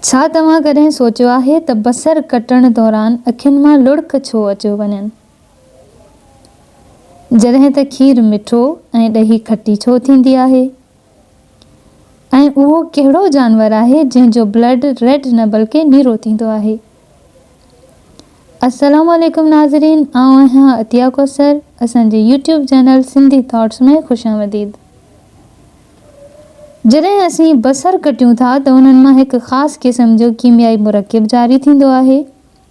छा तव्हां कॾहिं सोचियो आहे त बसर कटण दौरान अखियुनि मां लुढ़क छो अची वञनि? जॾहिं त खीर मिठो ऐं ॾही खटी छो थींदी आहे? ऐं उहो कहिड़ो जानवर आहे जंहिंजो ब्लड रेड न बल्कि नीरो थींदो आहे? अस्सलाम वालेकुम नाज़रीन, आउं आहियां अतिया कौसर। असांजे यूट्यूब चैनल सिंधी थॉट्स में ख़ुशामदीद। जॾहिं असीं बसर कटियूं था त उन्हनि मां हिकु ख़ासि क़िस्म जो कीमियाई मुरकिब जारी थींदो आहे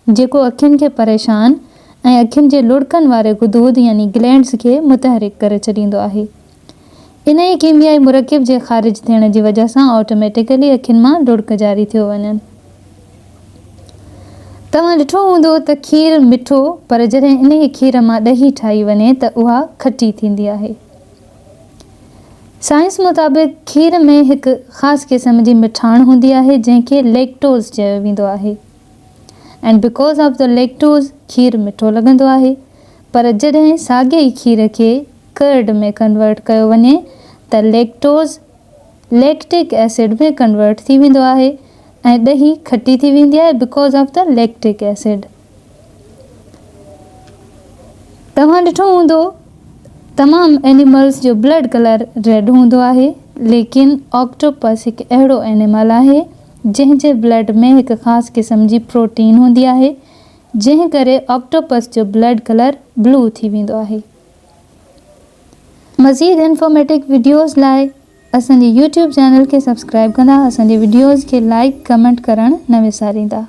जेको अखियुनि खे परेशान ऐं अखियुनि जे लुढ़कनि वारे गुदूद यानी ग्लैंड्स खे मुतहरिक करे छॾींदो आहे। इन ई कीमियाई मुरकिब जे ख़ारिज थियण जी वजह सां ऑटोमेटिकली अखियुनि मां लुढ़क जारी थियो वञनि। तव्हां ॾिठो हूंदो त खीर मिठो, पर जॾहिं इन ई खीर मां ॾही ठाही वञे त उहा खटी थींदी आहे। साइंस मुताबिक़ खीर में हिकु ख़ासि क़िस्म जी मिठाण हूंदी आहे जंहिंखे लैक्टोज़ चयो वेंदो आहे। And because of the lactose खीर मिठो लॻंदो आहे, पर जॾहिं साॻे ई खीर खे कर्ड में कन्वर्ट कयो वञे त लैक्टोज़ लैक्टिक एसिड में कन्वर्ट थी वेंदो आहे ऐं ॾही खटी थी वेंदी आहे because of the lactic acid. तव्हां ॾिठो हूंदो तमामु एनिमल्स जो ब्लड कलर रेड हूंदो आहे, लेकिन ऑक्टोपस हिकु अहिड़ो एनिमल आहे जंहिंजे ब्लड में हिकु ख़ासि क़िस्म जी प्रोटीन हूंदी आहे जंहिं करे ऑक्टोपस जो ब्लड कलर ब्लू थी वेंदो आहे। मज़ीद इंफॉर्मेटिव वीडियोज़ लाइ असांजे यूट्यूब चैनल खे सब्सक्राइब कंदा, असांजे वीडियोज़ खे लाइक कमेंट करणु न विसारींदा।